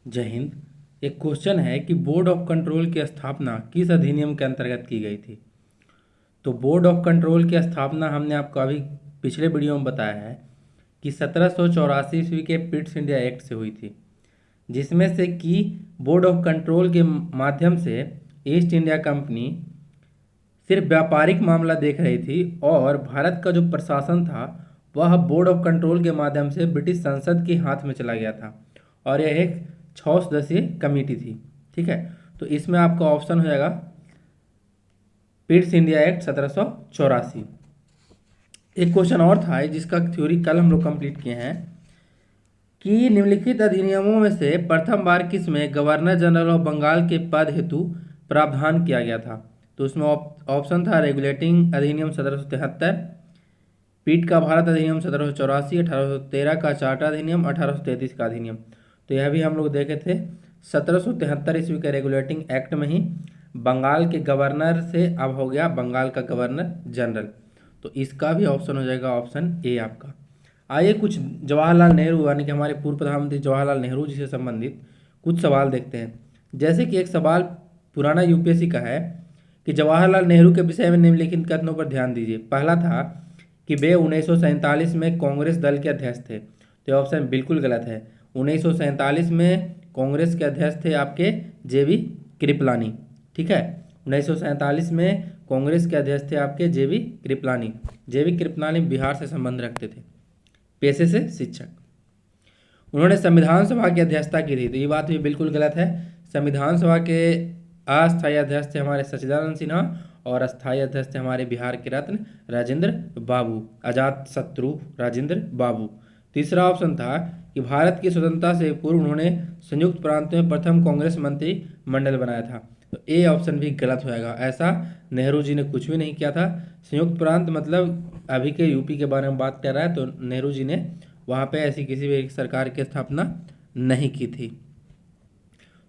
जय हिंद। एक क्वेश्चन है कि बोर्ड ऑफ कंट्रोल की स्थापना किस अधिनियम के अंतर्गत की गई थी। तो बोर्ड ऑफ कंट्रोल की स्थापना हमने आपको अभी पिछले वीडियो में बताया है कि 1784 ईस्वी के पिट्स इंडिया एक्ट से हुई थी, जिसमें से कि बोर्ड ऑफ कंट्रोल के माध्यम से ईस्ट इंडिया कंपनी सिर्फ व्यापारिक मामला देख रही थी और भारत का जो प्रशासन था वह बोर्ड ऑफ कंट्रोल के माध्यम से ब्रिटिश संसद के हाथ में चला गया था और यह एक 6 सदस्यीय कमेटी थी। ठीक है, तो इसमें आपका ऑप्शन हो जाएगा पिट्स इंडिया एक्ट 1784। एक क्वेश्चन और था जिसका थ्योरी कल हम लोग कंप्लीट किए हैं कि निम्नलिखित अधिनियमों में से प्रथम बार किसमें गवर्नर जनरल ऑफ बंगाल के पद हेतु प्रावधान किया गया था। तो उसमें ऑप्शन था रेगुलेटिंग अधिनियम 1773, पीट का भारत अधिनियम 1784, 1813 का चार्टर अधिनियम, 1833 का अधिनियम। तो यह भी हम लोग देखे थे 1773 ईस्वी के रेगुलेटिंग एक्ट में ही बंगाल के गवर्नर से अब हो गया बंगाल का गवर्नर जनरल। तो इसका भी ऑप्शन हो जाएगा ऑप्शन ए आपका। आइए कुछ जवाहरलाल नेहरू यानी कि हमारे पूर्व प्रधानमंत्री जवाहरलाल नेहरू जी से संबंधित कुछ सवाल देखते हैं। जैसे कि एक सवाल पुराना यूपीएससी का है कि जवाहरलाल नेहरू के विषय में निम्नलिखित कथनों पर ध्यान दीजिए। पहला था कि वे 1947 में कांग्रेस दल के अध्यक्ष थे। तो ऑप्शन बिल्कुल गलत है। 1947 में कांग्रेस के अध्यक्ष थे आपके जेबी कृपलानी। ठीक है, 1947 में कांग्रेस के अध्यक्ष थे आपके जेबी कृपलानी। जेबी कृपलानी बिहार से संबंध रखते थे, पेशे से शिक्षक। उन्होंने संविधान सभा की अध्यक्षता की थी। तो ये बात भी बिल्कुल गलत है। संविधान सभा के अस्थायी अध्यक्ष थे हमारे सच्चिदानंद सिन्हा और अस्थायी अध्यक्ष थे हमारे बिहार के रत्न राजेंद्र बाबू, अजात शत्रु राजेंद्र बाबू। तीसरा ऑप्शन था कि भारत की स्वतंत्रता से पूर्व उन्होंने संयुक्त प्रांत में प्रथम कांग्रेस मंत्री मंडल बनाया था। तो ए ऑप्शन भी गलत हो जाएगा। ऐसा नेहरू जी ने कुछ भी नहीं किया था। संयुक्त प्रांत मतलब अभी के यूपी के बारे में बात कर रहा है, तो नेहरू जी ने वहाँ पे ऐसी किसी भी सरकार की स्थापना नहीं की थी।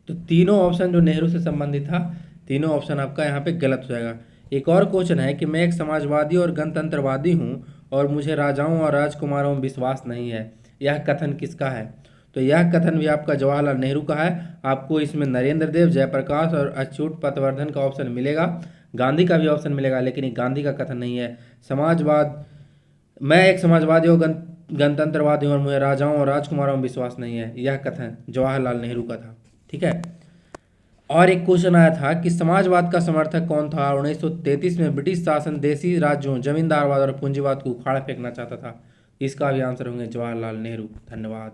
तो तीनों ऑप्शन जो नेहरू से संबंधित था, तीनों ऑप्शन आपका यहाँ पे गलत हो जाएगा। एक और क्वेश्चन है कि मैं एक समाजवादी और गणतंत्रवादी हूँ और मुझे राजाओं और राजकुमारों में विश्वास नहीं है। यह कथन किसका है। तो यह कथन भी आपका जवाहरलाल नेहरू का है। आपको इसमें नरेंद्र देव, जयप्रकाश और अच्युत पटवर्धन का ऑप्शन मिलेगा। गांधी का भी ऑप्शन मिलेगा, लेकिन ये गांधी का कथन नहीं है। समाजवाद, मैं एक समाजवादी और गणतंत्रवादी हूँ और मुझे राजाओं और राजकुमारों में विश्वास नहीं है, यह कथन जवाहरलाल नेहरू का था। ठीक है, और एक क्वेश्चन आया था कि समाजवाद का समर्थक कौन था। 1933 में ब्रिटिश शासन देसी राज्यों, जमींदारवाद और पूंजीवाद को उखाड़ फेंकना चाहता था। इसका भी आंसर होंगे जवाहरलाल नेहरू। धन्यवाद।